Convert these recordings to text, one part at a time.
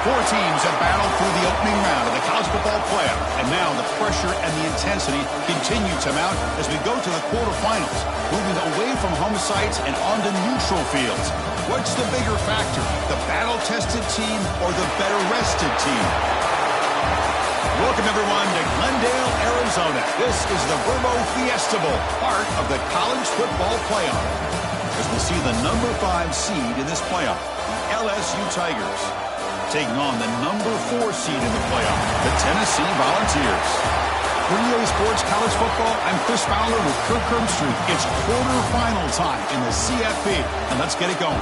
Four teams have battled through the opening round of the college football playoff, and now the pressure and the intensity continue to mount as we go to the quarterfinals, moving away from home sites and onto neutral fields. What's the bigger factor, the battle-tested team or the better-rested team? Welcome, everyone, to Glendale, Arizona. This is the Verbo Fiesta Bowl, part of the college football playoff, as we see the number 5 seed in this playoff, the LSU Tigers, taking on the number 4 seed in the playoff, the Tennessee Volunteers. For EA Sports College Football, I'm Chris Fowler with Kirk Herbstreit. It's quarterfinal time in the CFP, and let's get it going.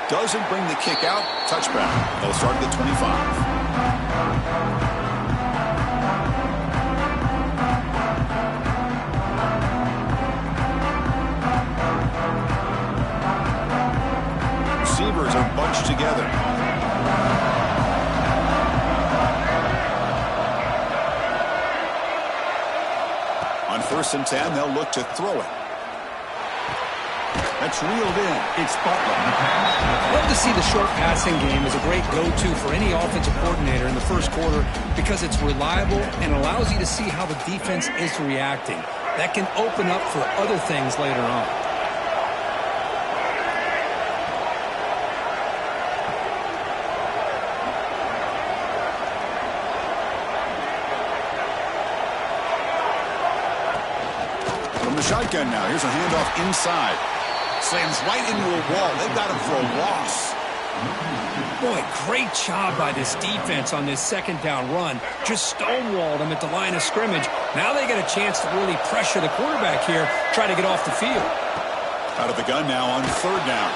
Doesn't bring the kick out. Touchback. They'll start at the 25. Receivers are bunched together. On 1st and 10, they'll look to throw it. That's reeled in. It's Butler. Love to see the short passing game as a great go-to for any offensive coordinator in the first quarter because it's reliable and allows you to see how the defense is reacting. That can open up for other things later on. From the shotgun now, here's a handoff inside. Slams right into a wall. They've got him for a loss. Boy, great job by this defense on this second down run. Just stonewalled him at the line of scrimmage. Now they get a chance to really pressure the quarterback here, try to get off the field. Out of the gun now on 3rd down.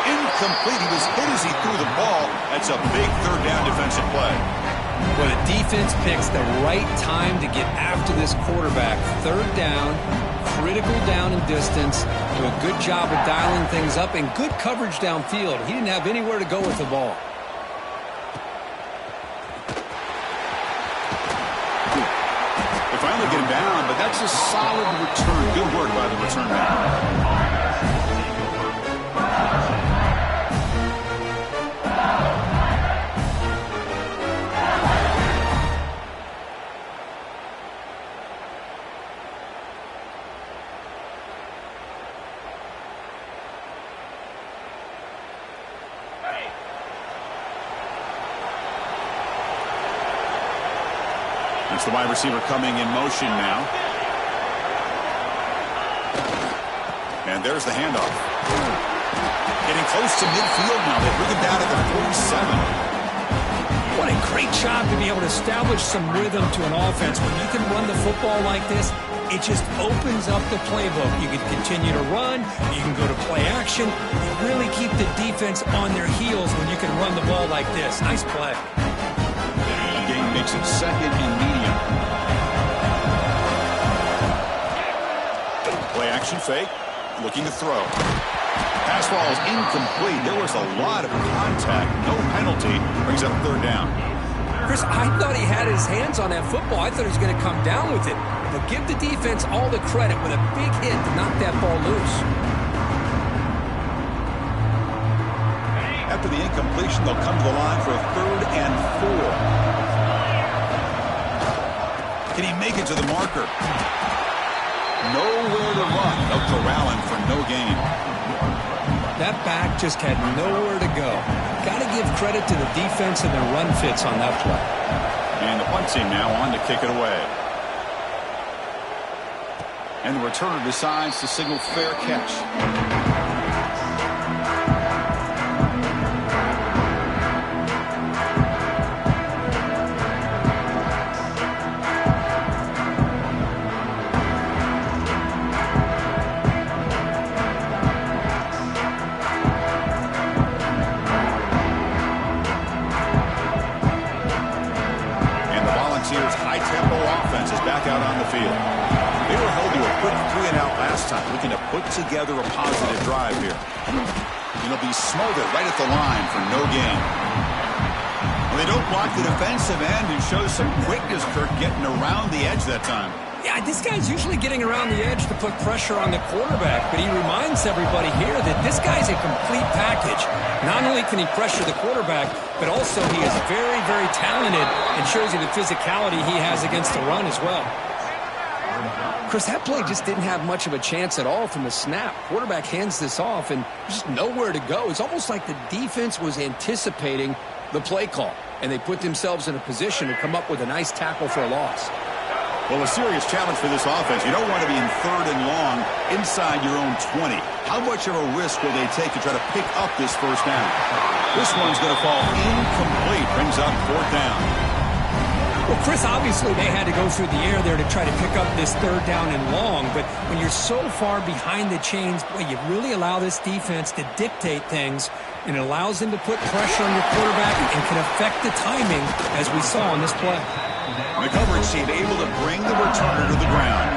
Incomplete. He was hit as he threw the ball. That's a big 3rd down defensive play. Well, the defense picks the right time to get after this quarterback. 3rd down, critical down and distance. Do a good job of dialing things up and good coverage downfield. He didn't have anywhere to go with the ball. They finally get him down, but that's a solid return. Good work by the return man. It's the wide receiver coming in motion now. And there's the handoff. Getting close to midfield now. They bring him down at the 47. What a great job to be able to establish some rhythm to an offense. When you can run the football like this, it just opens up the playbook. You can continue to run. You can go to play action. You really keep the defense on their heels when you can run the ball like this. Nice play. Game makes it 2nd and medium. Play action fake. Looking to throw. Pass ball is incomplete. There was a lot of contact. No penalty. Brings up 3rd down. Chris, I thought he had his hands on that football. I thought he was going to come down with it. But give the defense all the credit with a big hit to knock that ball loose. After the incompletion, they'll come to the line for a 3rd and 4. Can he make it to the marker? Nowhere to run. They'll corral him for no gain. That back just had nowhere to go. Got to give credit to the defense and their run fits on that play. And the punt team now on to kick it away. And the returner decides to signal fair catch. put together a positive drive here. It'll be smothered right at the line for no gain. Well, they don't block the defensive end and show some quickness, Kirk, getting around the edge that time. Yeah, this guy's usually getting around the edge to put pressure on the quarterback, but he reminds everybody here that this guy's a complete package. Not only can he pressure the quarterback, but also he is very, very talented and shows you the physicality he has against the run as well. Chris, that play just didn't have much of a chance at all from the snap. Quarterback hands this off, and there's just nowhere to go. It's almost like the defense was anticipating the play call, and they put themselves in a position to come up with a nice tackle for a loss. Well, a serious challenge for this offense. You don't want to be in 3rd and long inside your own 20. How much of a risk will they take to try to pick up this first down? This one's going to fall incomplete. Brings up 4th down. Well, Chris, obviously they had to go through the air there to try to pick up this 3rd down and long, but when you're so far behind the chains, boy, you really allow this defense to dictate things, and it allows them to put pressure on your quarterback and can affect the timing, as we saw on this play. The coverage team able to bring the returner to the ground.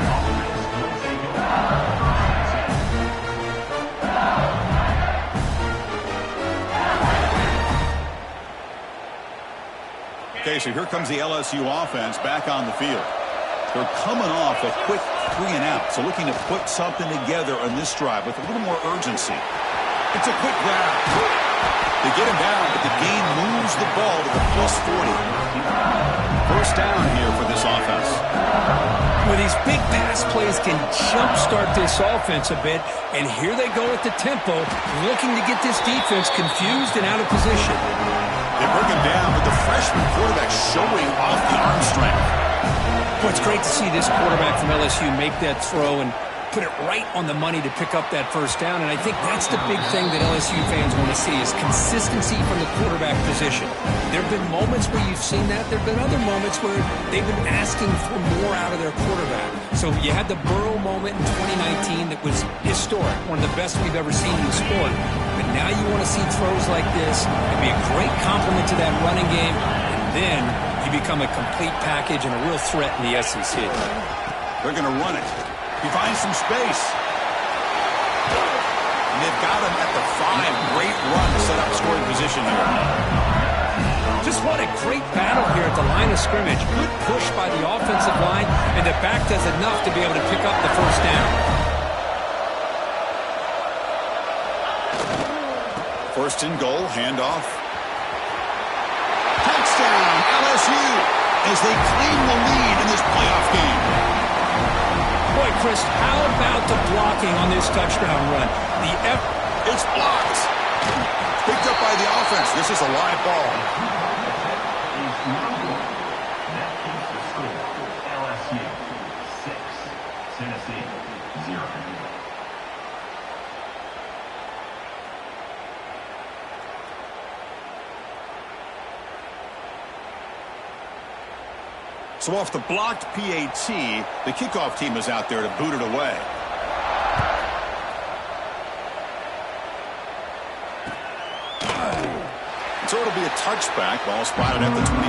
Okay, so here comes the LSU offense back on the field. They're coming off a quick 3-and-out, so looking to put something together on this drive with a little more urgency. It's a quick grab. They get him down, but the gain moves the ball to the +40. First down here for this offense. Well, these big pass plays can jumpstart this offense a bit, and here they go at the tempo, looking to get this defense confused and out of position. They bring him down, but the freshman quarterback showing off the arm strength. Well, it's great to see this quarterback from LSU make that throw and put it right on the money to pick up that first down, and I think that's the big thing that LSU fans want to see is consistency from the quarterback position. There have been moments where you've seen that. There have been other moments where they've been asking for more out of their quarterback. So you had the Burrow moment in 2019 that was historic, one of the best we've ever seen in the sport. But now you want to see throws like this. It'd be a great compliment to that running game, and then you become a complete package and a real threat in the SEC. They're going to run it. He finds some space. And they've got him at the 5. Great run to set up scoring position here. Just what a great battle here at the line of scrimmage. Good push by the offensive line, and the back does enough to be able to pick up the first down. First and goal, handoff. Touchdown, LSU, as they claim the lead in this playoff game. Boy, Chris, how about the blocking on this touchdown run? It's blocked. Picked up by the offense. This is a live ball. LSU 6, Tennessee 0. So off the blocked PAT, the kickoff team is out there to boot it away. So it'll be a touchback. Ball spotted at the 25.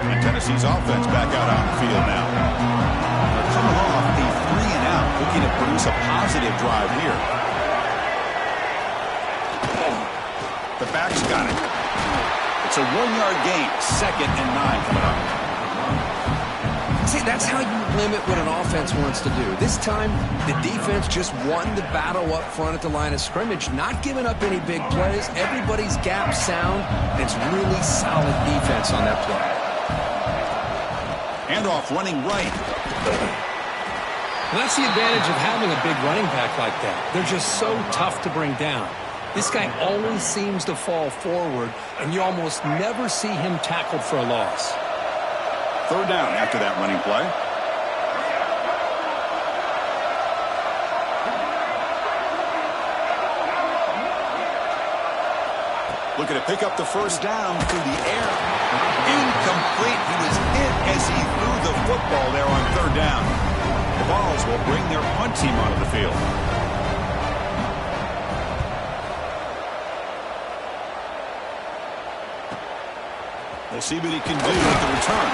And Tennessee's offense back out on the field now. They're coming off a 3-and-out, looking to produce a positive drive here. The back's got it. It's a 1-yard gain, 2nd and 9 coming up. See, that's how you limit what an offense wants to do. This time, the defense just won the battle up front at the line of scrimmage, not giving up any big plays. Everybody's gap sound, and it's really solid defense on that play. Handoff running right. Well, that's the advantage of having a big running back like that. They're just so tough to bring down. This guy always seems to fall forward, and you almost never see him tackled for a loss. 3rd down after that running play. Looking to pick up the first down through the air. Incomplete. He was hit as he threw the football there on 3rd down. The Vols will bring their punt team onto the field. We'll see what he can do with the return.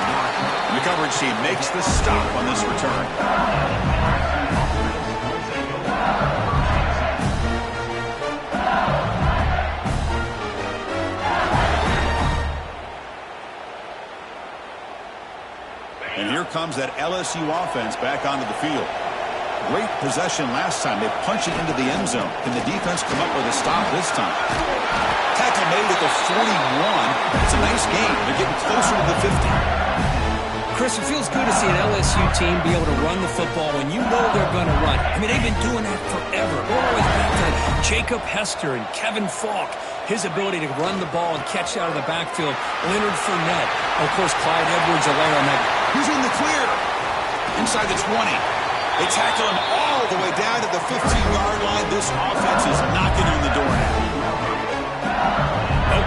And the coverage team makes the stop on this return. And here comes that LSU offense back onto the field. Great possession last time. They punch it into the end zone. Can the defense come up with a stop this time? Tackle made at the 41. It's a nice game. They're getting closer to the 50. Chris, it feels good to see an LSU team be able to run the football when you know they're going to run. I mean, they've been doing that forever. All the way back to Jacob Hester and Kevin Falk. His ability to run the ball and catch out of the backfield. Leonard Fournette. Of course, Clyde Edwards-Helaire on that. He's in the clear. Inside the 20. They tackle him all the way down to the 15-yard line. This offense is knocking on the door now.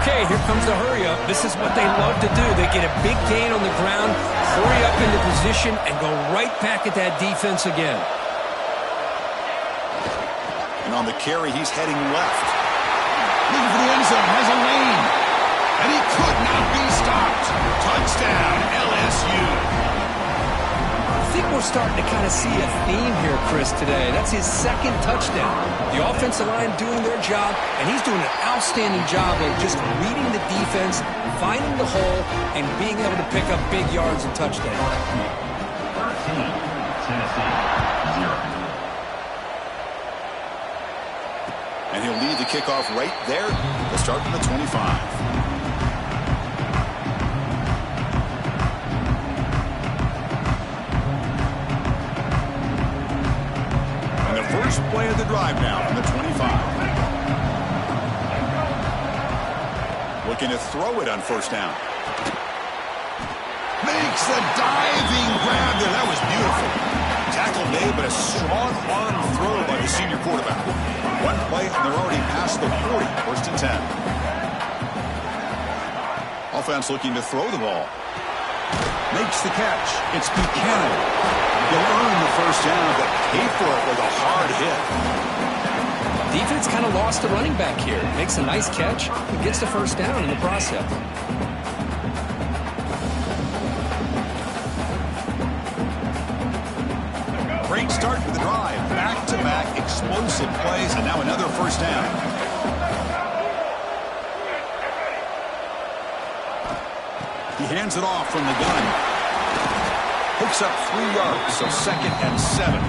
Okay, here comes the hurry up. This is what they love to do. They get a big gain on the ground, hurry up into position, and go right back at that defense again. And on the carry, he's heading left. Looking for the end zone, has a lane. And he could not be stopped. Touchdown, LSU. I think we're starting to kind of see a theme here, Chris, today. That's his second touchdown. The offensive line doing their job, and he's doing an outstanding job of just reading the defense, finding the hole, and being able to pick up big yards and touchdowns. 13, Tennessee, 0. And he'll lead the kickoff right there. They'll start from the 25. First play of the drive now from the 25. Looking to throw it on first down. Makes the diving grab there. That was beautiful. Tackle made, but a strong arm throw by the senior quarterback. One play, and they're already past the 40. First and 10. Offense looking to throw the ball. Makes the catch. It's Buchanan. He'll earn the first down, but pay for it with a hard hit. Defense kind of lost the running back here. Makes a nice catch and gets the first down in the process. Great start to the drive. Back-to-back explosive plays, and now another first down. He hands it off from the gun. Picks up 3 yards, so 2nd and 7.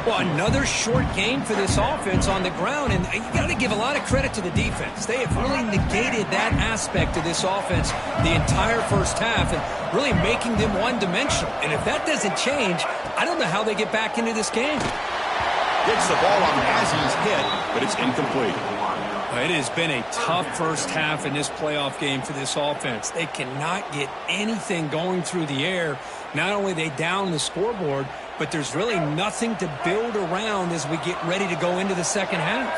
Well, another short game for this offense on the ground, and you got to give a lot of credit to the defense. They have really negated that aspect of this offense the entire first half and really making them one-dimensional. And if that doesn't change, I don't know how they get back into this game. Gets the ball on as he's hit, but it's incomplete. It has been a tough first half in this playoff game for this offense. They cannot get anything going through the air. Not only are they down the scoreboard, but there's really nothing to build around as we get ready to go into the second half.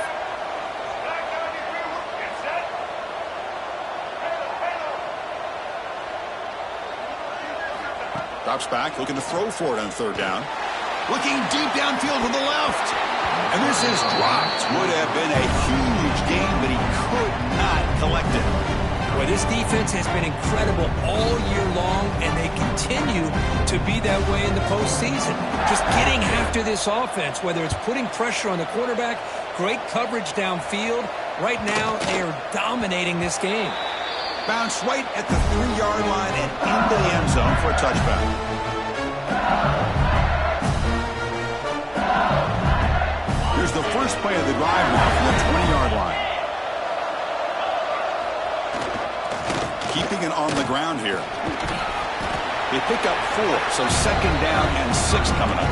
Drops back, looking to throw for it on third down. Looking deep downfield to the left. And this is dropped. Would have been a huge gain, but he could not collect it. Well, this defense has been incredible all year long, and they continue to be that way in the postseason. Just getting after this offense, whether it's putting pressure on the quarterback, great coverage downfield. Right now, they are dominating this game. Bounce right at the 3-yard line and into the end zone for a touchback. Here's the first play of the drive now from the 20-yard line. Keeping it on the ground here. They pick up 4, so 2nd down and 6 coming up.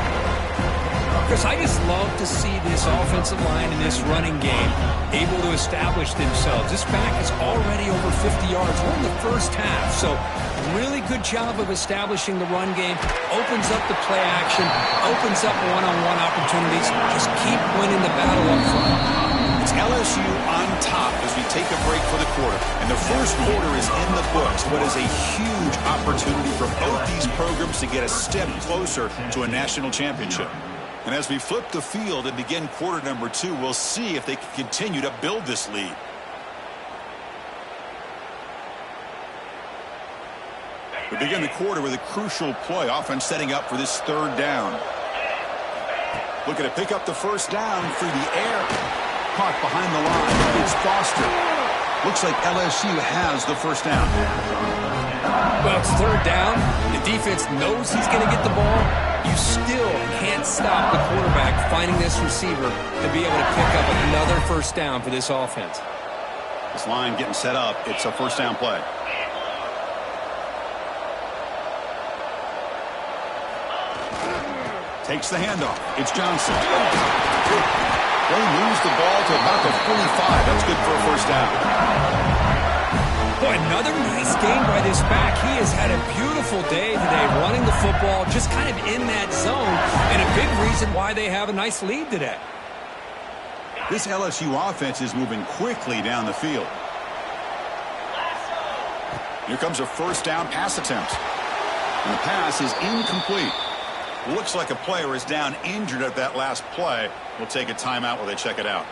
Chris, I just love to see this offensive line and this running game able to establish themselves. This back is already over 50 yards. We're in the first half, so really good job of establishing the run game. Opens up the play action, opens up one-on-one opportunities. Just keep winning the battle up front. It's LSU on top as we take a break for the quarter. And the first quarter is in the books. What is a huge opportunity for both these programs to get a step closer to a national championship. And as we flip the field and begin quarter number 2, we'll see if they can continue to build this lead. We begin the quarter with a crucial play. Offense setting up for this third down. Looking to pick up the first down through the air. Caught behind the line. It's Foster. Looks like LSU has the first down. Well, it's third down. The defense knows he's going to get the ball. You still can't stop the quarterback finding this receiver to be able to pick up another first down for this offense. This line getting set up. It's a first down play. Takes the handoff. It's Johnson. They lose the ball to about the 45. That's good for a first down. Boy, another nice game by this back. He has had a beautiful day today running the football, just kind of in that zone, and a big reason why they have a nice lead today. This LSU offense is moving quickly down the field. Here comes a first down pass attempt. And the pass is incomplete. Looks like a player is down injured at that last play. We'll take a timeout while they check it out.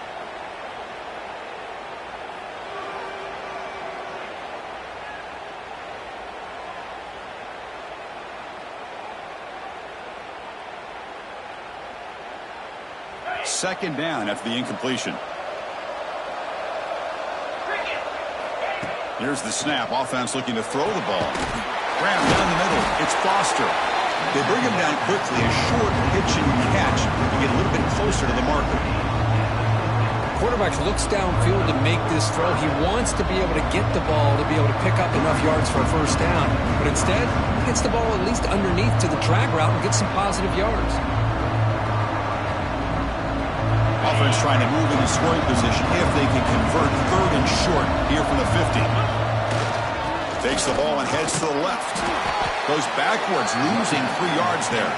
Second down after the incompletion. Here's the snap. Offense looking to throw the ball. Grab down the middle. It's Foster. They bring him down quickly. A short pitch and catch to get a little bit closer to the marker. Quarterback looks downfield to make this throw. He wants to be able to get the ball to be able to pick up enough yards for a first down. But instead, he gets the ball at least underneath to the drag route and gets some positive yards. Offense trying to move into scoring position if they can convert third and short here from the 50. Takes the ball and heads to the left. Goes backwards, losing 3 yards there.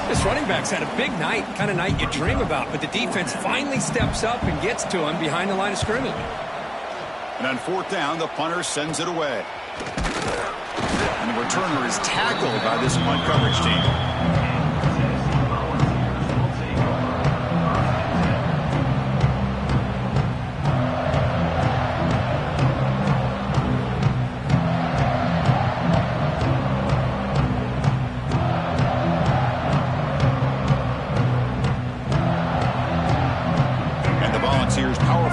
This running back's had a big night, kind of night you dream about, but the defense finally steps up and gets to him behind the line of scrimmage. And on fourth down, the punter sends it away. And the returner is tackled by this punt coverage team.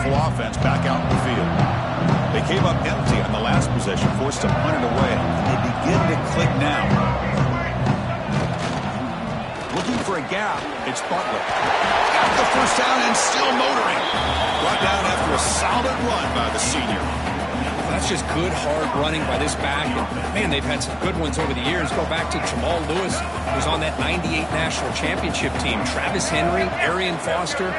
Offense back out in the field. They came up empty on the last possession, forced to punt it away. And they begin to click now. Looking for a gap. It's Butler. Got the first down and still motoring. Brought down after a solid run by the senior. That's just good, hard running by this back. And, man, they've had some good ones over the years. Go back to Jamal Lewis, who was on that 98 National Championship team. Travis Henry, Arian Foster.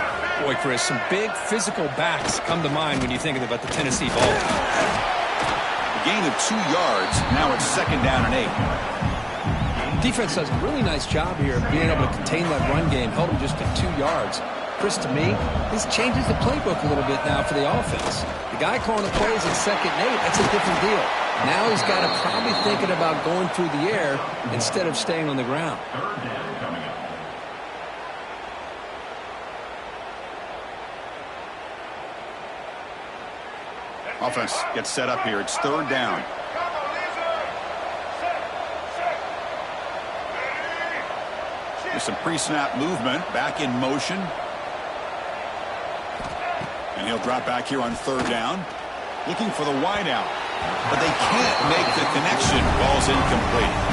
Boy, Chris, some big physical backs come to mind when you think about the Tennessee ball team. A gain of 2 yards. Now it's second down and 8. Defense does a really nice job here of being able to contain that run game, held them just to 2 yards. Chris, to me, this changes the playbook a little bit now for the offense. The guy calling the plays at second and 8, that's a different deal. Now he's got to probably thinking about going through the air instead of staying on the ground. Offense gets set up here. It's third down. There's some pre-snap movement. Back in motion. And he'll drop back here on third down. Looking for the wide out. But they can't make the connection. Ball's incomplete.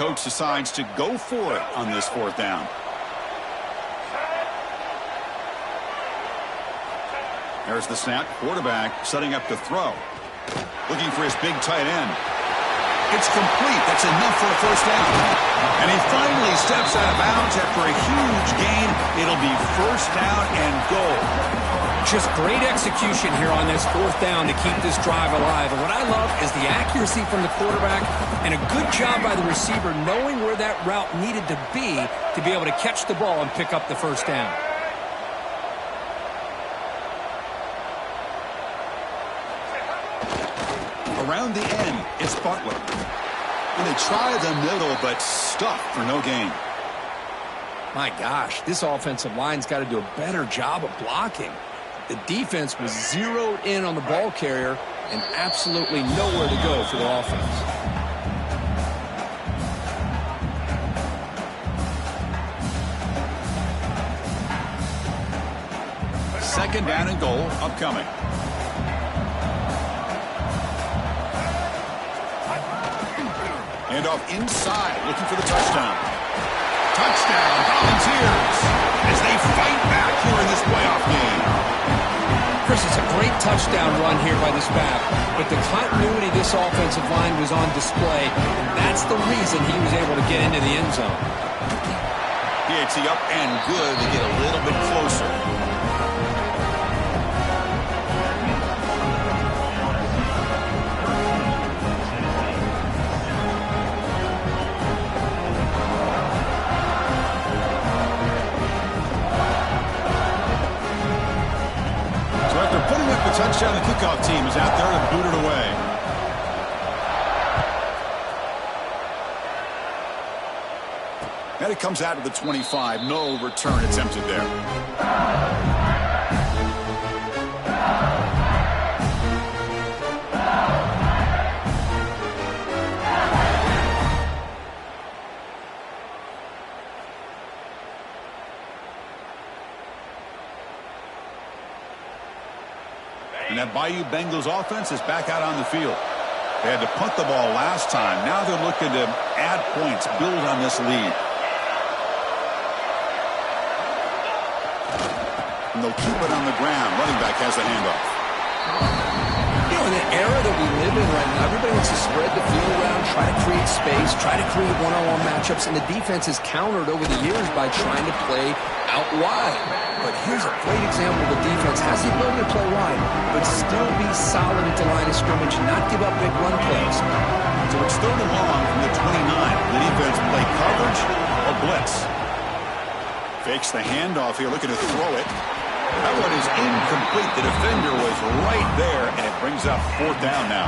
Coach decides to go for it on this fourth down. There's the snap. Quarterback setting up to throw. Looking for his big tight end. It's complete. That's enough for a first down. And he finally steps out of bounds after a huge gain. It'll be first down and goal. Just great execution here on this fourth down to keep this drive alive. And what I love is the accuracy from the quarterback and a good job by the receiver knowing where that route needed to be able to catch the ball and pick up the first down. Around the end, it's Butler. And they try the middle, but stuffed for no gain. My gosh, this offensive line's got to do a better job of blocking. The defense was zeroed in on the ball carrier and absolutely nowhere to go for the offense. Second down and goal upcoming. Handoff inside, looking for the touchdown. Touchdown, Volunteers, as they fight back here in this playoff game. Chris, it's a great touchdown run here by this back, but the continuity of this offensive line was on display, and that's the reason he was able to get into the end zone. It's the up and good to get a little bit closer. Touchdown, the kickoff team is out there to boot it away. And it comes out to the 25. No return attempted there. And that Bayou Bengals offense is back out on the field. They had to punt the ball last time. Now they're looking to add points, build on this lead. And they'll keep it on the ground. Running back has the handoff. You know, in the era that we live in right now, everybody wants to spread the field around, try to create space, try to create one-on-one matchups, and the defense has countered over the years by trying to play out wide. But here's a great example. The defense has the ability to play wide, but still be solid at the line of scrimmage and not give up big run plays. So it's third and long from the 29. The defense play coverage or blitz. Fakes the handoff here, looking to throw it. That one is incomplete. The defender was right there, and it brings up fourth down now.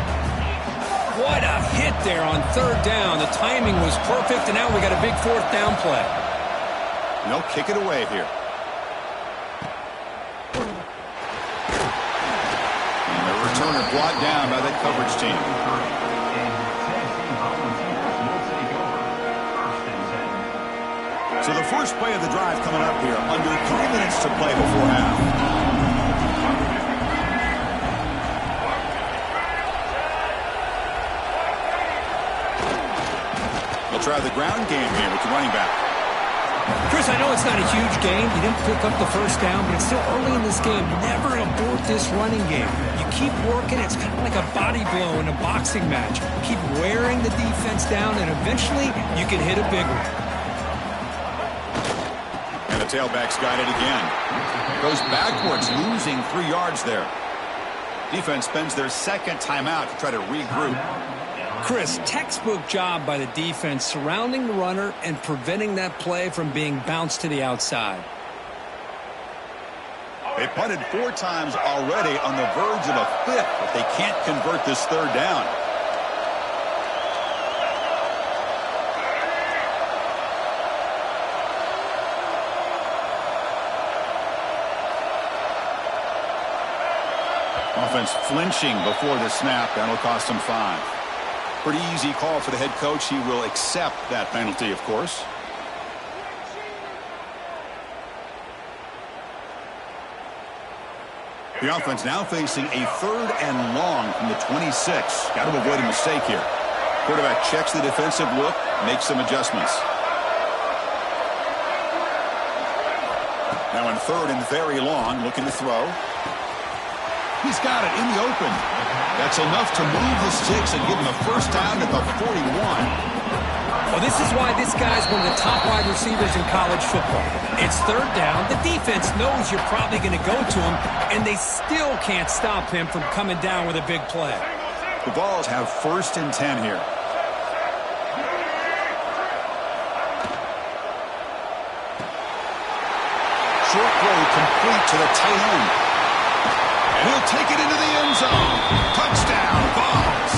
What a hit there on third down. The timing was perfect, and now we got a big fourth down play. And they'll kick it away here. And the returner brought down by that coverage team. So the first play of the drive coming up here. Under 3 minutes to play before half. They'll try the ground game here with the running back. Chris, I know it's not a huge game. You didn't pick up the first down, but it's still early in this game. Never abort this running game. You keep working. It's kind of like a body blow in a boxing match. Keep wearing the defense down, and eventually you can hit a big one. And the tailback's got it again. Goes backwards, losing 3 yards there. Defense spends their second timeout to try to regroup. Chris, textbook job by the defense surrounding the runner and preventing that play from being bounced to the outside. They punted 4 times already, on the verge of a 5th, but they can't convert this third down. Offense flinching before the snap. That'll cost him 5. Pretty easy call for the head coach. He will accept that penalty, of course. The offense now facing a third and long from the 26. Got to avoid a mistake here. Quarterback checks the defensive look, makes some adjustments. Now in third and very long, looking to throw. He's got it in the open. That's enough to move the sticks and give him a first down at the 41. Well, this is why this guy's one of the top wide receivers in college football. It's third down. The defense knows you're probably going to go to him, and they still can't stop him from coming down with a big play. The Vols have 1st and 10 here. Short throw complete to the tight end. And he'll take it into the end zone. Touchdown, Vols.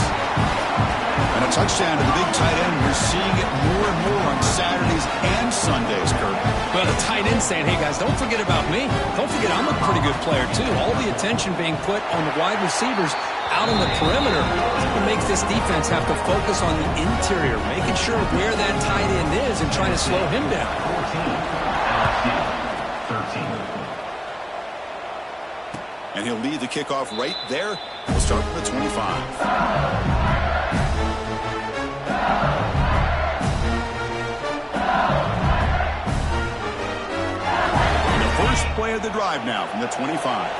And a touchdown to the big tight end. We're seeing it more and more on Saturdays and Sundays, Kurt. Well, the tight end saying, hey, guys, don't forget about me. Don't forget I'm a pretty good player, too. All the attention being put on the wide receivers out on the perimeter. It makes this defense have to focus on the interior, making sure where that tight end is and trying to slow him down. 13. And he'll lead the kickoff right there. We'll start from the 25. First play of the drive now from the 25.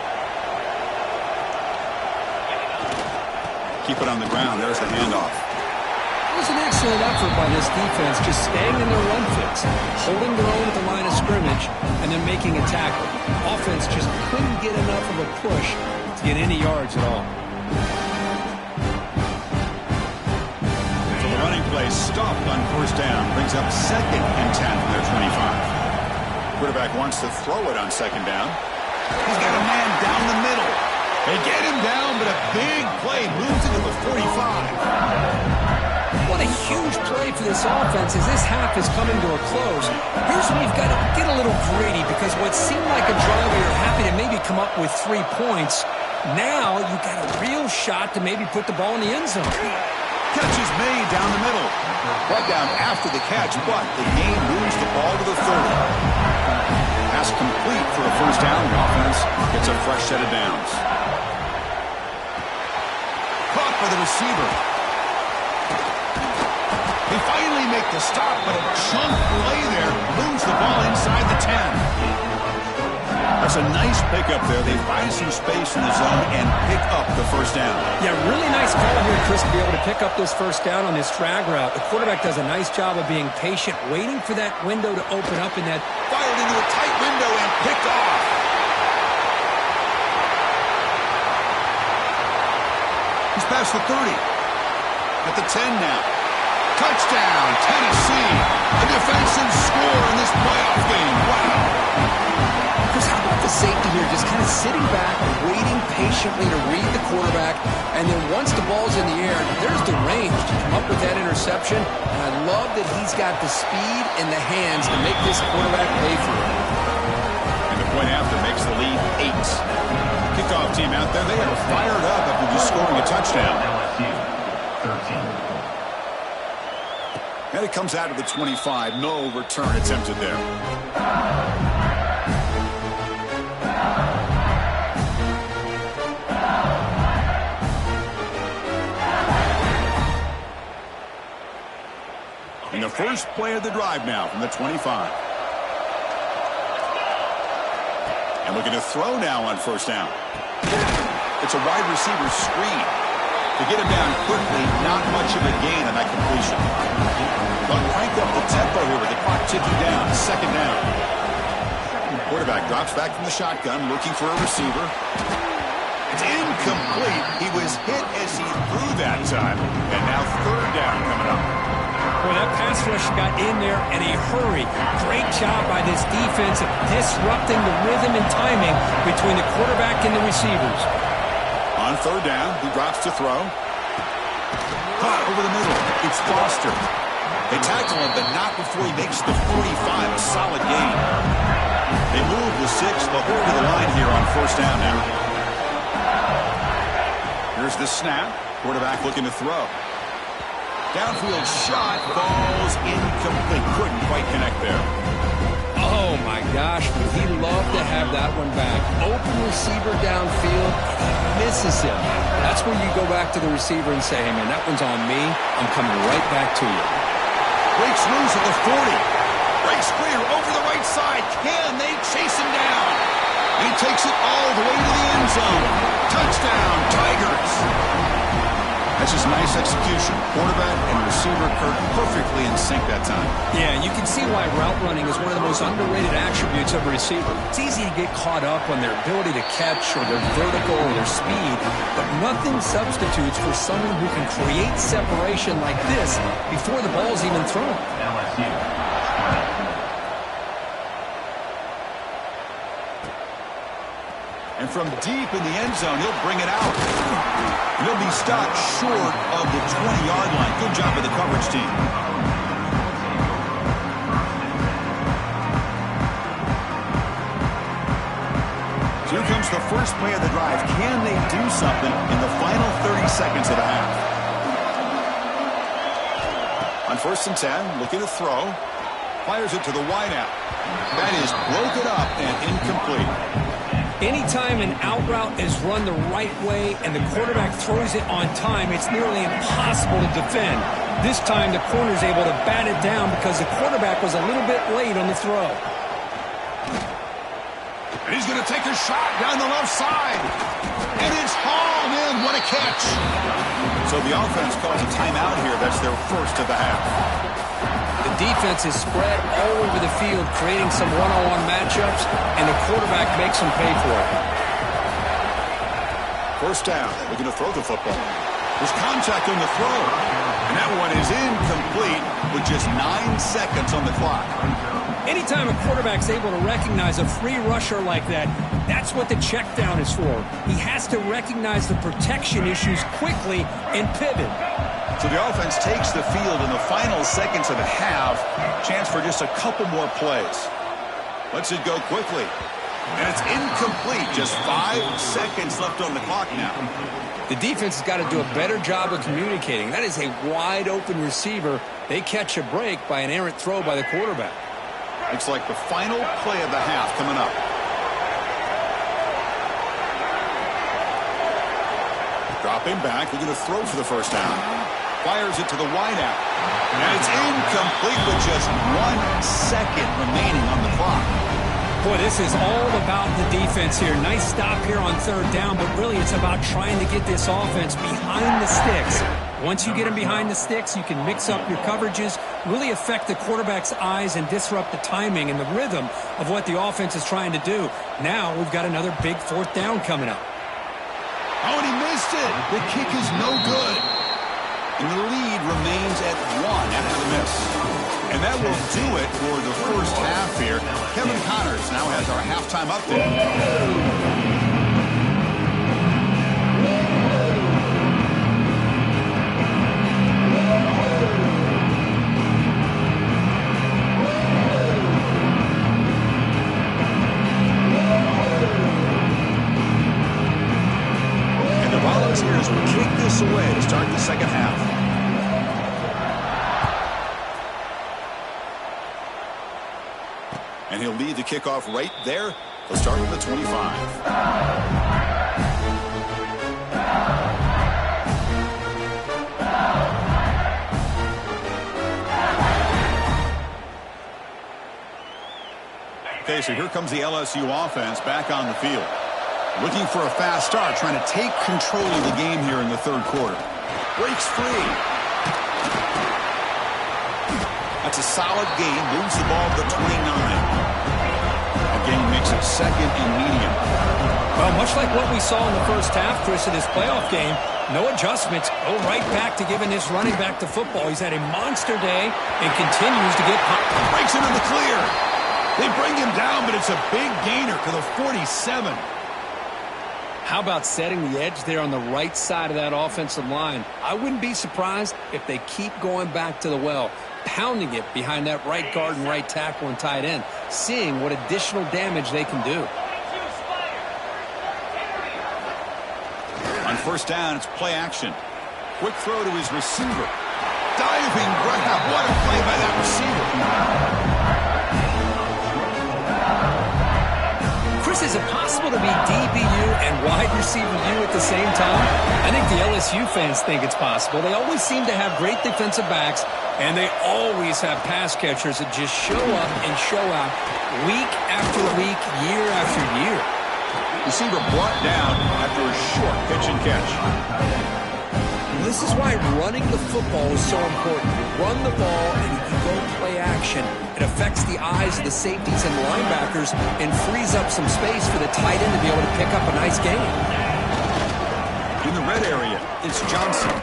Keep it on the ground. There's the handoff. It was an excellent effort by this defense, just staying in their run fits, holding their own at the line of scrimmage, and then making a tackle. Offense just couldn't get enough of a push to get any yards at all. So the running play stopped on 1st down. Brings up 2nd and 10 from their 25. Quarterback wants to throw it on 2nd down. He's got a man down the middle. They get him down, but a big play moves into the 45. What a huge play for this offense as this half is coming to a close. Here's where you've got to get a little greedy because what seemed like a drive where you're happy to maybe come up with 3 points, now you've got a real shot to maybe put the ball in the end zone. Catch is made down the middle. Brought down after the catch, but the game moves the ball to the 30. Pass complete for a 1st down. The offense gets a fresh set of downs. Caught by the receiver. They finally make the stop, but a chunk play there moves the ball inside the 10. That's a nice pickup there. They find some space in the zone and pick up the 1st down. Yeah, really nice call here, Chris, to be able to pick up this 1st down on this drag route. The quarterback does a nice job of being patient, waiting for that window to open up in that. Fired into a tight window and picked off. He's past the 30. At the 10 now. Touchdown, Tennessee. A defensive score in this playoff game. Wow. Chris, how about the safety here, just kind of sitting back, waiting patiently to read the quarterback, and then once the ball's in the air, there's the range to come up with that interception, and I love that he's got the speed and the hands to make this quarterback pay for it. And the point after makes the lead 8. Kickoff team out there, they are fired up after just scoring a touchdown. LSU 13. And it comes out of the 25. No return attempted there. And the first play of the drive now from the 25. And looking to throw now on 1st down. It's a wide receiver screen. To get him down quickly, not much of a gain on that completion. But crank up the tempo here with the clock ticking down. 2nd down. Quarterback drops back from the shotgun, looking for a receiver. It's incomplete. He was hit as he threw that time. And now 3rd down coming up. Boy, that pass rush got in there in a hurry. Great job by this defense of disrupting the rhythm and timing between the quarterback and the receivers. On 3rd down, he drops to throw. Caught over the middle. It's Foster. They tackle him, but not before he makes the 45, a solid gain. They move the 6, but over to the line here on 1st down now. Here's the snap. Quarterback looking to throw. Downfield shot, falls incomplete. Couldn't quite connect there. Oh, my gosh. Would he love to have that one back. Open receiver downfield, misses him. That's where you go back to the receiver and say, hey, man, that one's on me. I'm coming right back to you. Breaks loose at the 40. Breaks clear over the right side. Can they chase him down? And he takes it all the way to the end zone. Touchdown, Tigers. That's just nice execution. Quarterback and receiver receiver, Kurt, perfectly in sync that time. Yeah, you can see why route running is one of the most underrated attributes of a receiver. It's easy to get caught up on their ability to catch or their vertical or their speed, but nothing substitutes for someone who can create separation like this before the ball's even thrown. LSU. And from deep in the end zone, he'll bring it out. And he'll be stopped short of the 20-yard line. Good job of the coverage team. So here comes the first play of the drive. Can they do something in the final 30 seconds of the half? On 1st and 10, looking to throw. Fires it to the wideout. That is broken up and incomplete. Anytime an out route is run the right way and the quarterback throws it on time, it's nearly impossible to defend. This time, the corner's able to bat it down because the quarterback was a little bit late on the throw. And he's going to take a shot down the left side. And it's hauled in. What a catch. So the offense calls a timeout here. That's their first of the half. The defense is spread all over the field, creating some one-on-one matchups, and the quarterback makes them pay for it. First down. Looking to throw the football. There's contact on the throw. And that one is incomplete with just 9 seconds on the clock. Anytime a quarterback's able to recognize a free rusher like that, that's what the check down is for. He has to recognize the protection issues quickly and pivot. So the offense takes the field in the final seconds of the half. Chance for just a couple more plays. Lets it go quickly. And it's incomplete. Just 5 seconds left on the clock now. The defense has got to do a better job of communicating. That is a wide-open receiver. They catch a break by an errant throw by the quarterback. It's like the final play of the half coming up. Dropping back. We're going to throw for the first down. Fires it to the wideout. And it's incomplete with just 1 second remaining on the clock. Boy, this is all about the defense here. Nice stop here on 3rd down, but really it's about trying to get this offense behind the sticks. Once you get them behind the sticks, you can mix up your coverages, really affect the quarterback's eyes and disrupt the timing and the rhythm of what the offense is trying to do. Now we've got another big 4th down coming up. Oh, and he missed it. The kick is no good. And the lead remains at 1 after the miss. And that will do it for the first half here. Kevin Connors now has our halftime update. And the Volunteers will kick this away to start the second half. And he'll lead the kickoff right there. He'll start with the 25. Okay, so here comes the LSU offense back on the field. Looking for a fast start, trying to take control of the game here in the 3rd quarter. Breaks free. That's a solid gain. Moves the ball to the 29. Again, makes it 2nd and medium. Well, much like what we saw in the first half, Chris, in this playoff game, no adjustments. Go right back to giving this running back the football. He's had a monster day and continues to get hot. Breaks into the clear. They bring him down, but it's a big gainer to the 47. How about setting the edge there on the right side of that offensive line? I wouldn't be surprised if they keep going back to the well, pounding it behind that right guard and right tackle and tight end, seeing what additional damage they can do. On 1st down, it's play action. Quick throw to his receiver. Diving grab. What a play by that receiver. Chris, is it possible to be DBU and wide receiver U at the same time? I think the LSU fans think it's possible. They always seem to have great defensive backs, and they always have pass catchers that just show up and show out week after week, year after year. Receiver brought down after a short pitch and catch. This is why running the football is so important. You run the ball and you can go play action. It affects the eyes of the safeties and linebackers and frees up some space for the tight end to be able to pick up a nice gain. In the red area, it's Johnson.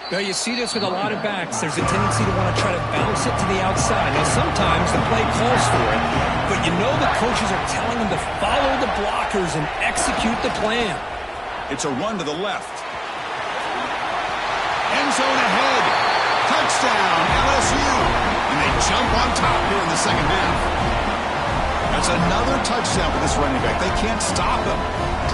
Now, you see this with a lot of backs. There's a tendency to want to try to bounce it to the outside. Now, sometimes the play calls for it, but you know the coaches are telling them to follow the blockers and execute the plan. It's a run to the left. End zone ahead. Touchdown, LSU. And they jump on top here in the second half. That's another touchdown for this running back. They can't stop him.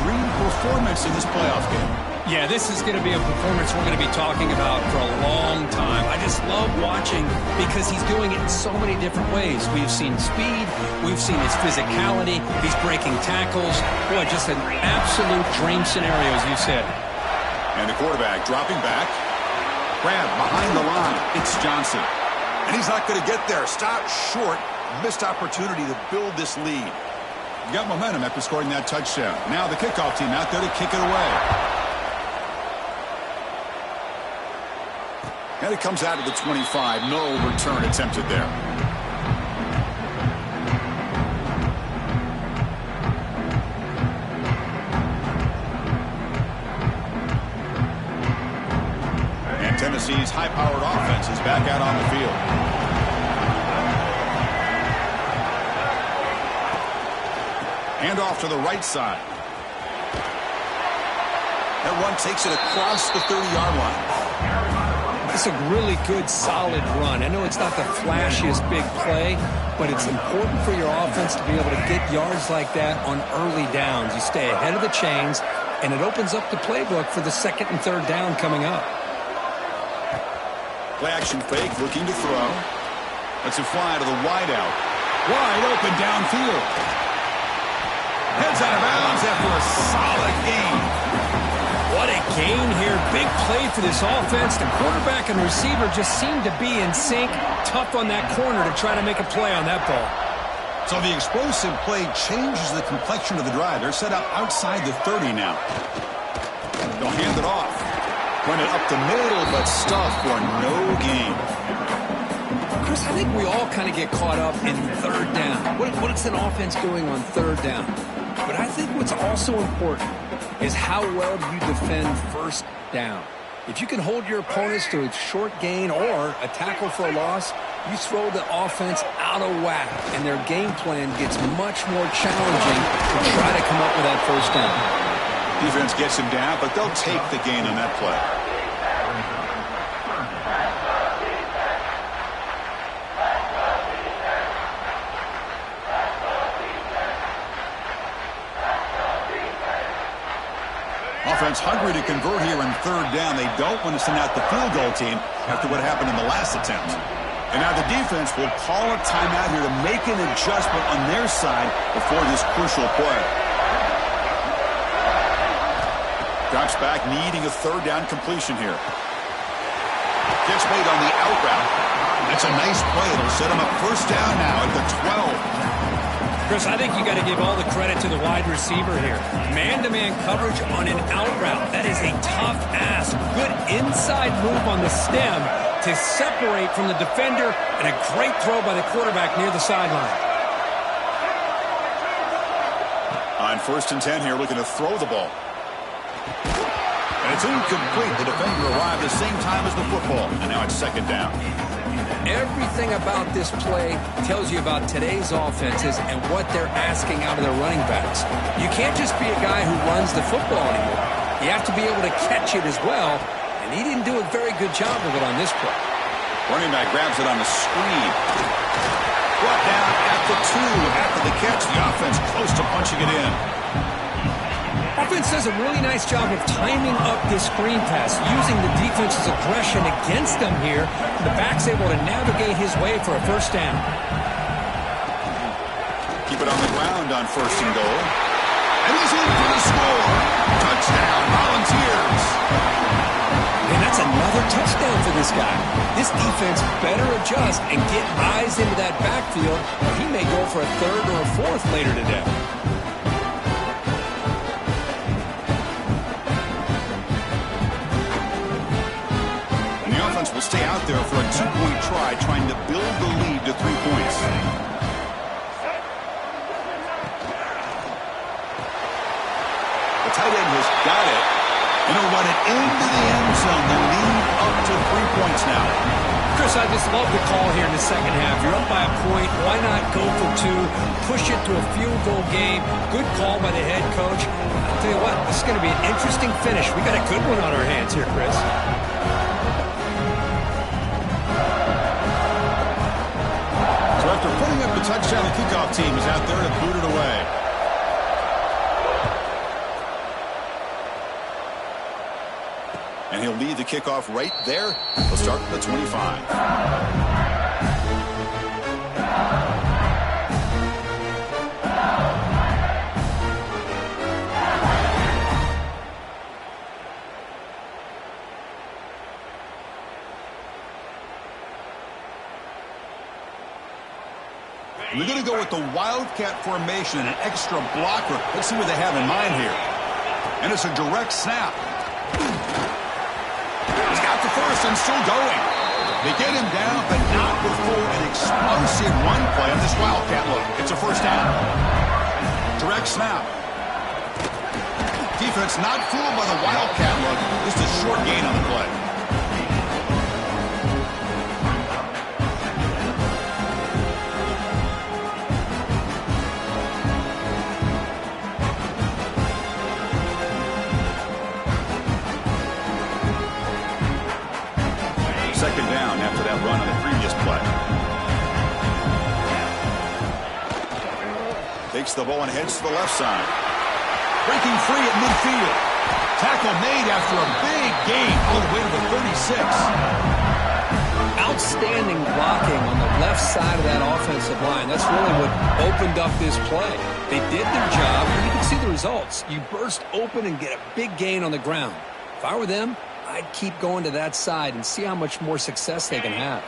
Dream performance in this playoff game. Yeah, this is going to be a performance we're going to be talking about for a long time. I just love watching because he's doing it in so many different ways. We've seen speed. We've seen his physicality. He's breaking tackles. Boy, just an absolute dream scenario, as you said. And the quarterback dropping back. Grab behind the line. It's Johnson. And he's not going to get there. Stop short. Missed opportunity to build this lead. Got momentum after scoring that touchdown. Now the kickoff team out there to kick it away. And it comes out of the 25. No return attempted there. And Tennessee's high-powered offense is back out on the field. Hand off to the right side. That run takes it across the 30-yard line. It's a really good, solid run. I know it's not the flashiest big play, but it's important for your offense to be able to get yards like that on early downs. You stay ahead of the chains, and it opens up the playbook for the second and third down coming up. Play action fake, looking to throw. Lets it fly to the wideout. Wide open downfield. Heads out of bounds after a solid gain. What a gain here. Big play for this offense. The quarterback and receiver just seem to be in sync. Tough on that corner to try to make a play on that ball. So the explosive play changes the complexion of the drive. They're set up outside the 30 now. They'll hand it off. Run it up the middle, but stuff for no gain. Chris, I think we all kind of get caught up in third down. What is an offense doing on third down? But I think what's also important is how well do you defend first down. If you can hold your opponents to a short gain or a tackle for a loss, you throw the offense out of whack, and their game plan gets much more challenging to try to come up with that first down. Defense gets him down, but they'll take the gain on that play. Offense hungry to convert here in third down. They don't want to send out the field goal team after what happened in the last attempt. And now the defense will call a timeout here to make an adjustment on their side before this crucial play. Drops back, needing a third down completion here. Gets made on the out route. That's a nice play. It'll set him up first down now at the 12. Chris, I think you got to give all the credit to the wide receiver here. Man-to-man coverage on an out route. That is a tough ask. Good inside move on the stem to separate from the defender, and a great throw by the quarterback near the sideline. On 1st and 10 here, looking to throw the ball. And it's incomplete. The defender arrived the same time as the football, and now it's 2nd down. Everything about this play tells you about today's offenses and what they're asking out of their running backs. You can't just be a guy who runs the football anymore. You have to be able to catch it as well, and he didn't do a very good job of it on this play. Running back grabs it on the screen. Brought down at the 2 after the catch. The offense close to punching it in. Offense does a really nice job of timing up this screen pass, using the defense's aggression against them here. The back's able to navigate his way for a first down. Keep it on the ground on 1st and goal. And he's in for the score. Touchdown, Volunteers. And that's another touchdown for this guy. This defense better adjust and get eyes into that backfield, or he may go for a 3rd or a 4th later today. defense will stay out there for a 2-point try, trying to build the lead to 3 points. The tight end has got it, and he'll run it into the end zone. The lead up to 3 points now. Chris, I just love the call here in the second half. You're up by a point. Why not go for 2? Push it to a field goal game. Good call by the head coach. I'll tell you what, this is going to be an interesting finish. We got a good one on our hands here, Chris. So after putting up the touchdown, the kickoff team is out there to boot it away. And he'll lead the kickoff right there. He'll start from the 25. We're going to go with the Wildcat formation and an extra blocker. Let's see what they have in mind here. And it's a direct snap. He's got the first and still going. They get him down, but not before an explosive run play on this Wildcat look. It's a first down. Direct snap. Defense not fooled by the Wildcat look. Just a short gain on the play. Second down after that run on the previous play. Takes the ball and heads to the left side. Breaking free at midfield. Tackle made after a big gain all the way to the 36. Outstanding blocking on the left side of that offensive line. That's really what opened up this play. They did their job, and you can see the results. You burst open and get a big gain on the ground. If I were them, I'd keep going to that side and see how much more success they can have.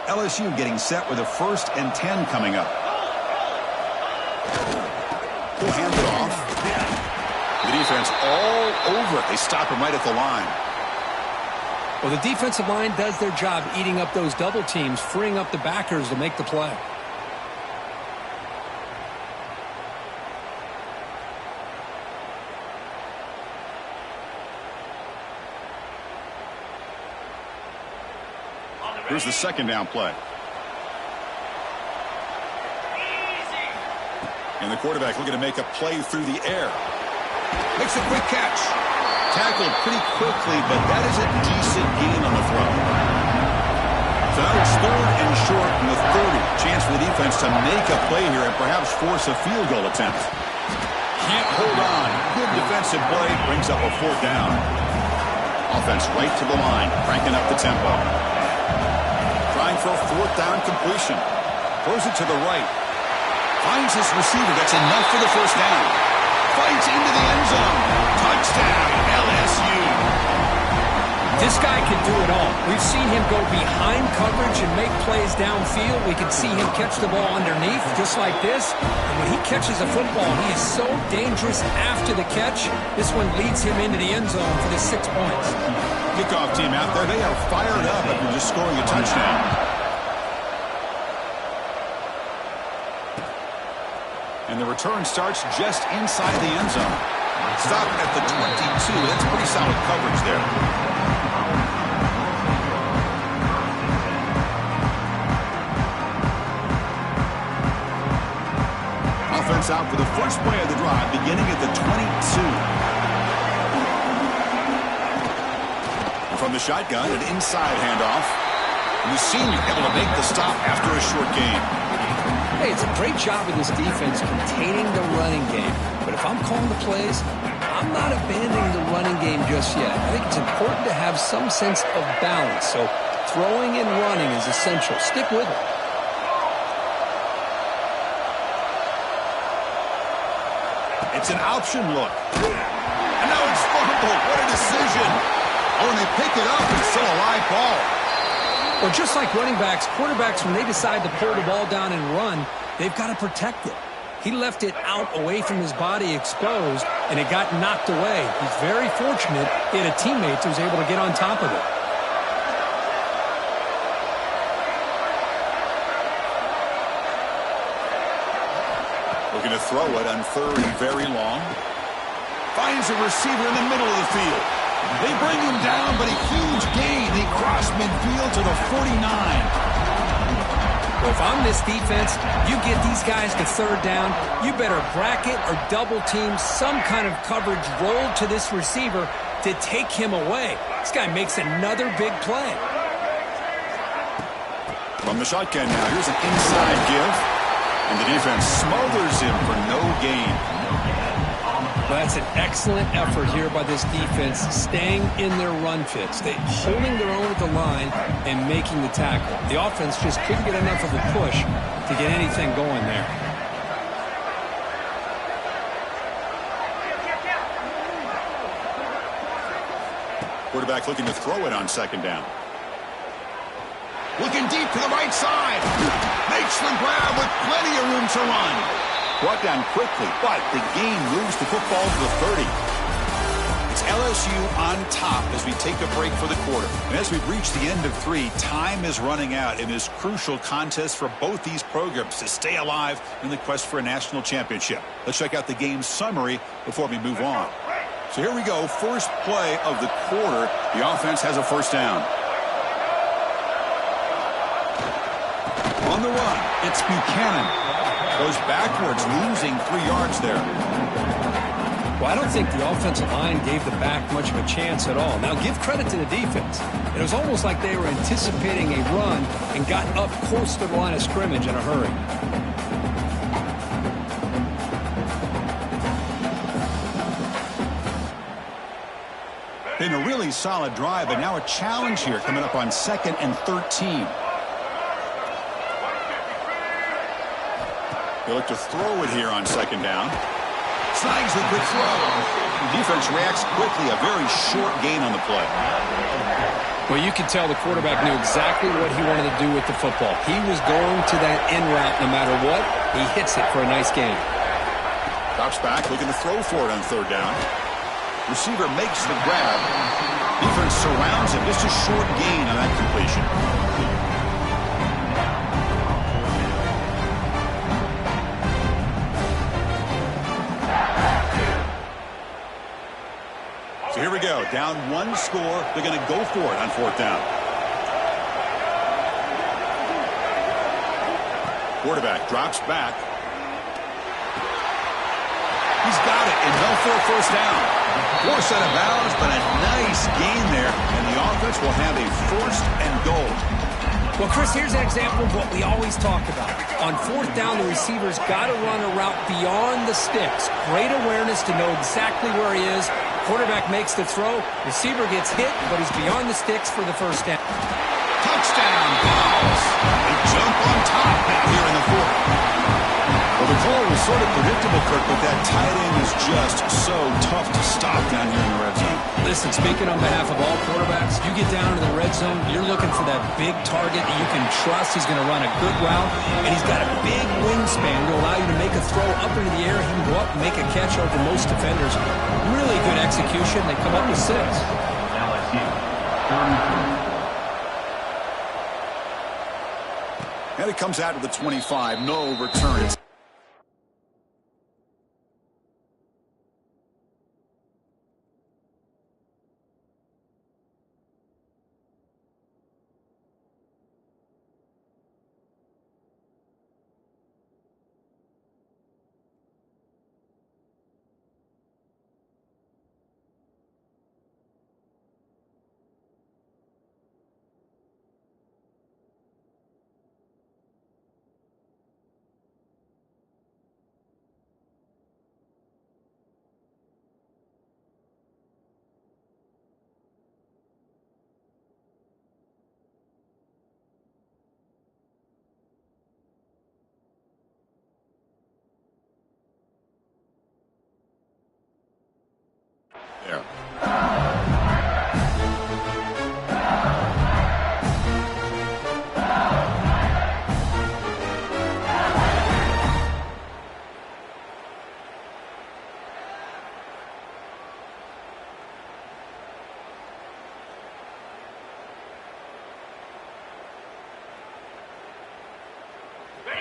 LSU getting set with a 1st and 10 coming up. He'll hand it off. The defense all over it. They stop him right at the line. Well, the defensive line does their job eating up those double teams, freeing up the backers to make the play. Here's the second down play. And the quarterback looking to make a play through the air. Makes a quick catch. Tackled pretty quickly, but that is a decent gain on the throw. So now it's 3rd and short from the 30. Chance for the defense to make a play here and perhaps force a field goal attempt. Can't hold on. Good defensive play. Brings up a 4th down. Offense right to the line, cranking up the tempo. Trying for a 4th down completion. Throws it to the right. Finds his receiver. That's enough for the first down. Fights into the end zone. Touchdown, LSU. This guy can do it all. We've seen him go behind coverage and make plays downfield. We can see him catch the ball underneath, just like this. And when he catches a football, he is so dangerous after the catch. This one leads him into the end zone for the 6 points. Kickoff team out there, they are fired up after just scoring a touchdown. And the return starts just inside the end zone. Stop at the 22. That's pretty solid coverage there. Offense out for the first play of the drive, beginning at the 22. From the shotgun, an inside handoff. And the senior able to make the stop after a short gain. Hey, it's a great job of this defense containing the running game. But if I'm calling the plays, I'm not abandoning the running game just yet. I think it's important to have some sense of balance. So throwing and running is essential. Stick with it. It's an option look. And now it's fumbled. What a decision. Oh, and they pick it up. It's still a live ball. Well, just like running backs, quarterbacks, when they decide to pull the ball down and run, they've got to protect it. He left it out away from his body exposed, and it got knocked away. He's very fortunate he had a teammate who was able to get on top of it. Looking to throw it on third and very long. Finds a receiver in the middle of the field. They bring him down, but a huge gain. They cross midfield to the 49. Well, if I'm this defense, you get these guys to third down, you better bracket or double team some kind of coverage roll to this receiver to take him away. This guy makes another big play. From the shotgun now, here's an inside give. And the defense smothers him for no gain. Well, that's an excellent effort here by this defense, staying in their run fits. They holding their own at the line and making the tackle. The offense just couldn't get enough of a push to get anything going there. Quarterback looking to throw it on second down. Looking deep to the right side. Makes the grab with plenty of room to run. Brought down quickly, but the game moves the football to the 30. It's LSU on top as we take a break for the quarter. And as we've reached the end of 3, time is running out in this crucial contest for both these programs to stay alive in the quest for a national championship. Let's check out the game summary before we move on. So here we go. First play of the quarter. The offense has a first down. On the run, it's Buchanan. Goes backwards, losing 3 yards there. Well, I don't think the offensive line gave the back much of a chance at all. Now, give credit to the defense. It was almost like they were anticipating a run and got up close to the line of scrimmage in a hurry. Been a really solid drive, but now a challenge here coming up on 2nd and 13. They look to throw it here on second down. Snags the quick throw. The defense reacts quickly. A very short gain on the play. Well, you could tell the quarterback knew exactly what he wanted to do with the football. He was going to that in route no matter what. He hits it for a nice gain. Drops back, looking to throw for it on third down. Receiver makes the grab. Defense surrounds him. Just a short gain on that completion. So here we go. Down 1 score. They're going to go for it on fourth down. Quarterback drops back. He's got it, and they'll for a first down. Force out of bounds, but a nice gain there, and the offense will have a first and goal. Well, Chris, here's an example of what we always talk about. On fourth down, the receiver's got to run a route beyond the sticks. Great awareness to know exactly where he is. Quarterback makes the throw. Receiver gets hit, but he's beyond the sticks for the first down. Touchdown, Balls. They jump on top now here in the fourth. Well, the call was sort of predictable, Kirk, but that tight end is just so tough to stop down here in the red zone. Listen, speaking on behalf of all quarterbacks, you get down to the red zone, you're looking for that big target that you can trust. He's going to run a good route, and he's got a big wingspan to allow you to make a throw up into the air. He can go up and make a catch over most defenders. Really good execution. They come up with 6. LSU, 33. And it comes out of the 25. No return.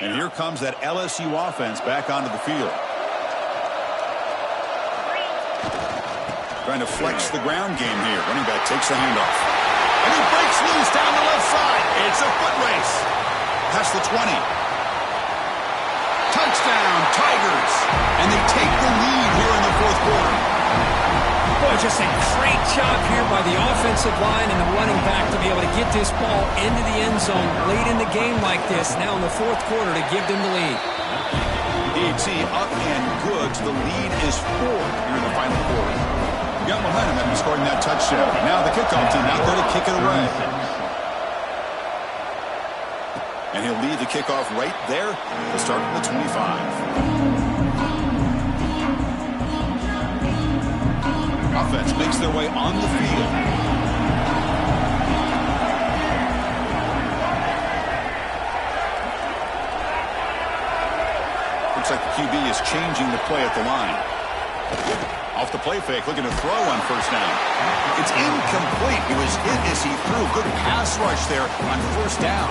And here comes that LSU offense back onto the field. Trying to flex the ground game here. Running back takes the handoff. And he breaks loose down the left side. It's a foot race. Past the 20. Touchdown, Tigers. And they take the lead here in the fourth quarter. Boy, just a great job here by the offensive line and the running back to be able to get this ball into the end zone late in the game like this, now in the fourth quarter, to give them the lead. Ncaa up and good. The lead is 4 here in the final quarter. You got momentum after scoring that touchdown. Now the kickoff team out there to kick it away. And he'll lead the kickoff right there to start at the 25. Offense makes their way on the field. Looks like the QB is changing the play at the line. Off the play fake, looking to throw on first down. It's incomplete. He was hit as he threw. Good pass rush there on first down.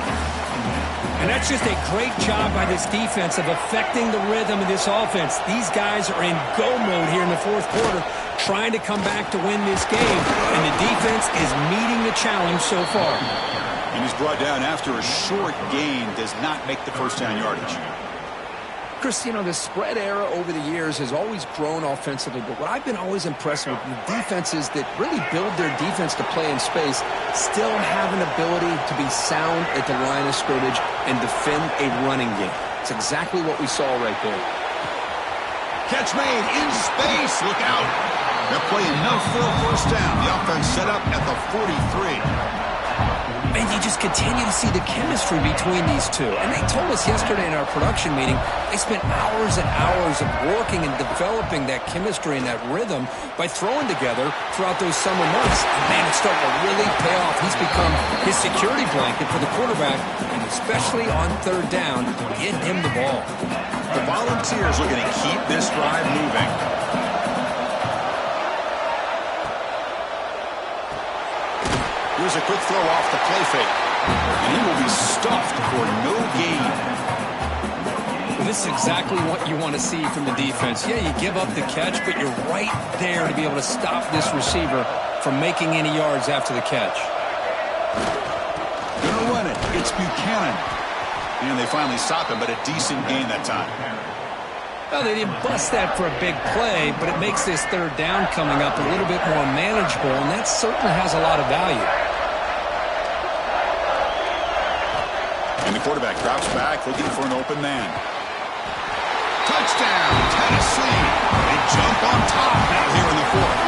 And that's just a great job by this defense of affecting the rhythm of this offense. These guys are in go mode here in the fourth quarter, trying to come back to win this game. And the defense is meeting the challenge so far. And he's brought down after a short gain. Does not make the first down yardage. Chris, you know, the spread era over the years has always grown offensively, but what I've been always impressed with the defenses that really build their defense to play in space still have an ability to be sound at the line of scrimmage and defend a running game. It's exactly what we saw right there. Catch made in space. Look out. They're playing enough for a first down. The offense set up at the 43. And you just continue to see the chemistry between these two. And they told us yesterday in our production meeting, they spent hours and hours of working and developing that chemistry and that rhythm by throwing together throughout those summer months. And man, it's starting to really pay off. He's become his security blanket for the quarterback, and especially on third down, get him the ball. The Volunteers looking to keep this drive moving. Here's a quick throw off the play fake. And he will be stuffed for no gain. This is exactly what you want to see from the defense. Yeah, you give up the catch, but you're right there to be able to stop this receiver from making any yards after the catch. Gonna run it. It's Buchanan. And they finally stop him, but a decent gain that time. Well, they didn't bust that for a big play, but it makes this third down coming up a little bit more manageable, and that certainly has a lot of value. And the quarterback drops back, looking for an open man. Touchdown, Tennessee. They jump on top now here in the fourth.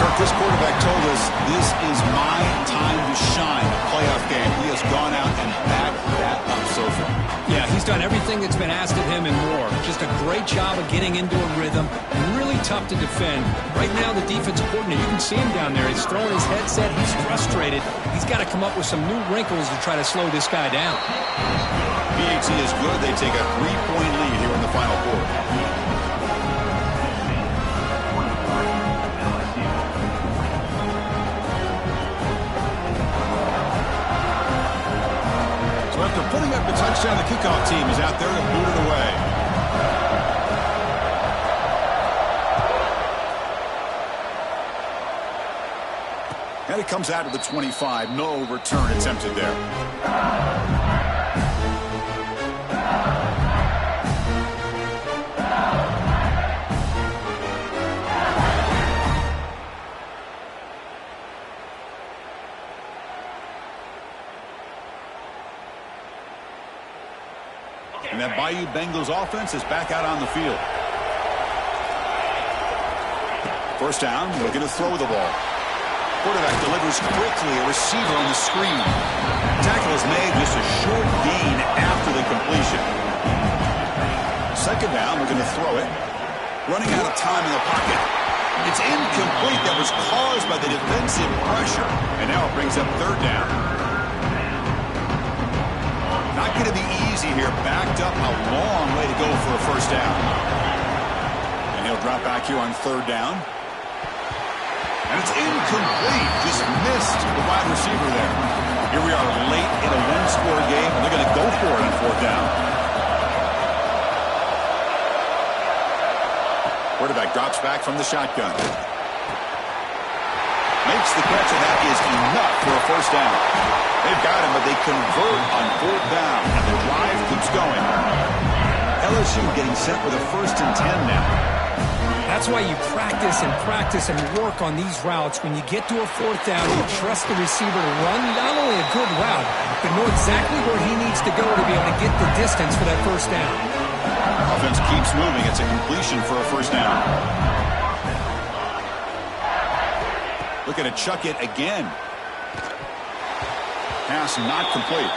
Kirk, this quarterback told us this is my time to shine. Playoff game. He has gone out and backed that up so far. Yeah, he's done everything that's been asked of him and more. Just a great job of getting into a rhythm. Really tough to defend. Right now, the defensive coordinator, you can see him down there. He's throwing his headset. He's frustrated. He's got to come up with some new wrinkles to try to slow this guy down. BAT is good. They take a 3-point lead here in the final quarter. After putting up the touchdown, the kickoff team is out there to boot it away. And it comes out of the 25. No return attempted there. And that Bayou Bengals offense is back out on the field. First down, looking to throw the ball. Quarterback delivers quickly, a receiver on the screen. Tackle is made, just a short gain after the completion. Second down, looking to throw it. Running out of time in the pocket. It's incomplete. That was caused by the defensive pressure. And now it brings up third down. Not going to be easy here. Backed up, a long way to go for a first down. And he'll drop back here on third down. And it's incomplete. Just missed the wide receiver there. Here we are late in a one-score game, and they're going to go for it on fourth down. Quarterback drops back from the shotgun. Makes the catch, and that is enough for a first down. They've got him, but they convert on fourth down, and the drive keeps going. LSU getting set with a 1st and 10 now. That's why you practice and work on these routes. When you get to a fourth down, you trust the receiver to run not only a good route, but know exactly where he needs to go to be able to get the distance for that first down. Offense keeps moving. It's a completion for a first down. Looking to chuck it again. Pass not complete.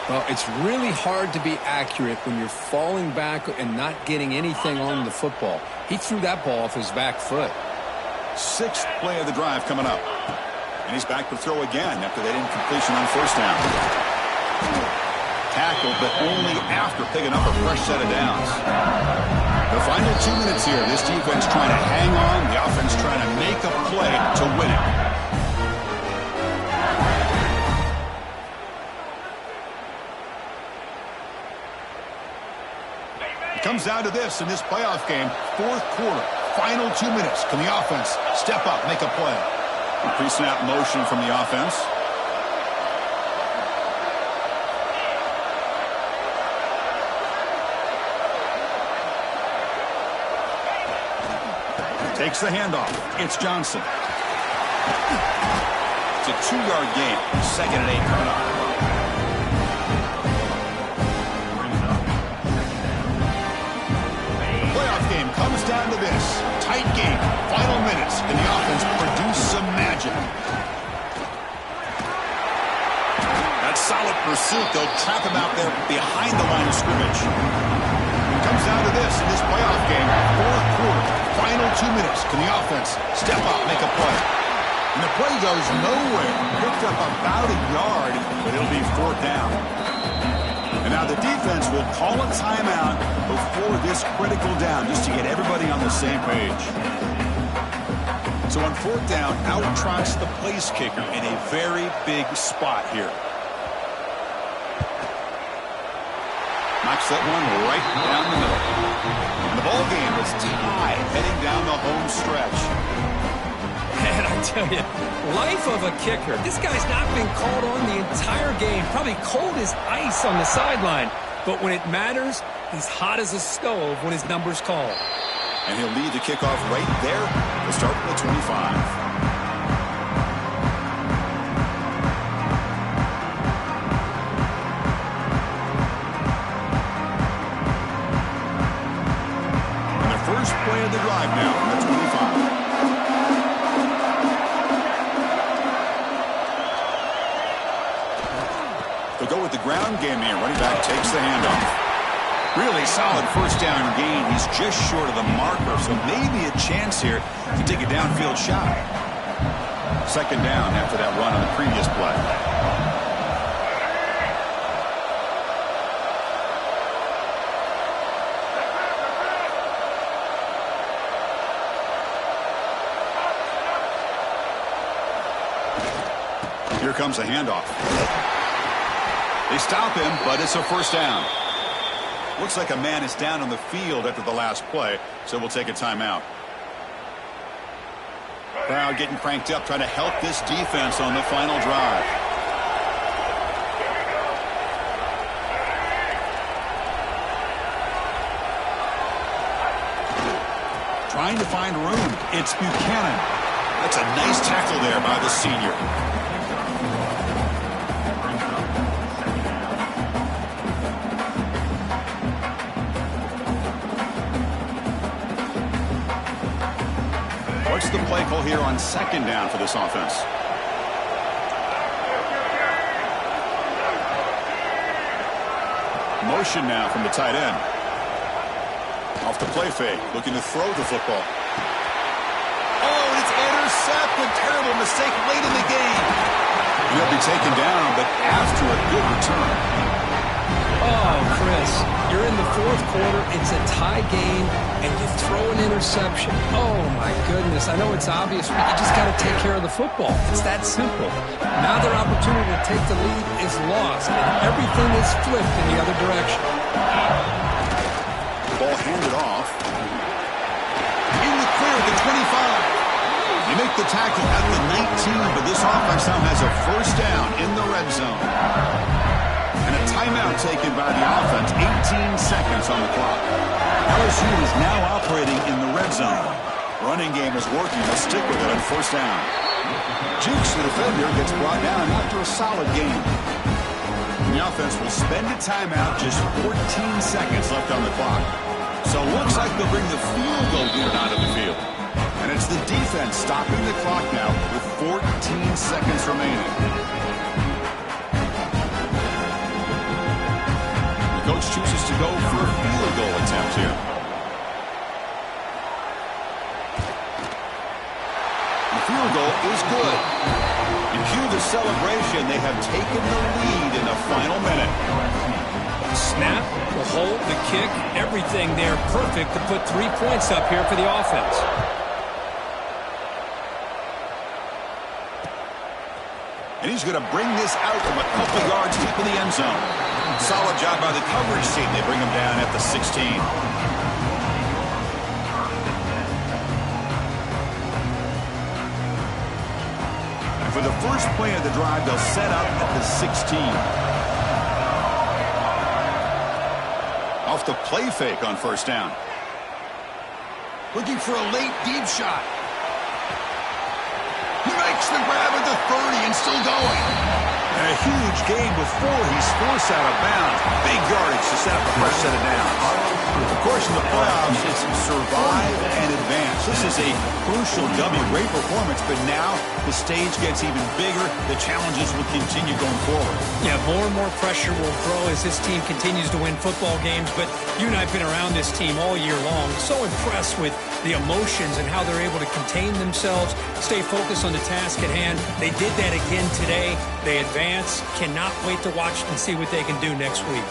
Well, it's really hard to be accurate when you're falling back and not getting anything on the football. He threw that ball off his back foot. 6th play of the drive coming up. And he's back to throw again after that incompletion on first down. Tackled, but only after picking up a fresh set of downs. The final 2 minutes here. This defense trying to hang on. The offense trying to make a play to win it. Comes down to this in this playoff game. 4th quarter, final 2 minutes. Can the offense step up, make a play? Pre-snap motion from the offense. Takes the handoff. It's Johnson. It's a 2-yard gain. 2nd and 8 coming up. Comes down to this. Tight game. Final minutes. Can the offense produce some magic? That solid pursuit. They'll trap him out there behind the line of scrimmage. Comes down to this in this playoff game. 4th quarter. Final 2 minutes. Can the offense step up, make a play? And the play goes nowhere. Picked up about a yard, but it'll be 4th down. And now the defense will call a timeout before this critical down just to get everybody on the same page. So on 4th down, out trots the place kicker in a very big spot here. Knocks that one right down the middle. And the ball game is tied heading down the home stretch. And I tell you, life of a kicker. This guy's not been called on the entire game. Probably cold as ice on the sideline. But when it matters, he's hot as a stove when his number's called. And he'll lead the kickoff right there to start from the 25. Play of the drive now from the 25. They'll go with the ground game here. Running back takes the handoff. Really solid first down gain. He's just short of the marker, so maybe a chance here to take a downfield shot. 2nd down after that run on the previous play. Here comes the handoff. They stop him, but it's a first down. Looks like a man is down on the field after the last play, so we'll take a timeout. Crowd getting cranked up, trying to help this defense on the final drive. Trying to find room. It's Buchanan. That's a nice tackle there by the senior. What's the play call here on 2nd down for this offense? Motion now from the tight end. Off the play fake, looking to throw the football. Oh, it's intercepted. Terrible mistake late in the game. He'll be taken down, but after a good return. Oh, Chris, you're in the fourth quarter. It's a tie game, and you throw an interception. Oh, my goodness. I know it's obvious, but you just got to take care of the football. It's that simple. Now their opportunity to take the lead is lost, and everything is flipped in the other direction. Ball handed off. In the clear at the 25. You make the tackle at the 19, but this offense now has a first down in the red zone. And a timeout taken by the offense. 18 seconds on the clock. LSU is now operating in the red zone. Running game is working. They'll stick with it on first down. Jukes, the defender, gets brought down after a solid game. And the offense will spend a timeout, just 14 seconds left on the clock. So it looks like they'll bring the field goal unit onto the field. And it's the defense stopping the clock now with 14 seconds remaining. The coach chooses to go for a field goal attempt here. The field goal is good. And cue the celebration. They have taken the lead in the final minute. Snap, the hold, the kick, everything there perfect to put 3 points up here for the offense. And he's going to bring this out from a couple yards deep in the end zone. Solid job by the coverage team. They bring him down at the 16. And for the first play of the drive, they'll set up at the 16. Off the play fake on first down. Looking for a late deep shot. He makes the grab at the 30 and still going. And a huge gain before he's forced out of bounds. Big yardage to set up a fresh set of downs. Of course, in the playoffs, it's survive and advance. This is a crucial W. Great performance, but now the stage gets even bigger. The challenges will continue going forward. Yeah, more and more pressure will grow as this team continues to win football games. But you and I have been around this team all year long. So impressed with the emotions and how they're able to contain themselves, stay focused on the task at hand. They did that again today. They advance. Cannot wait to watch and see what they can do next week.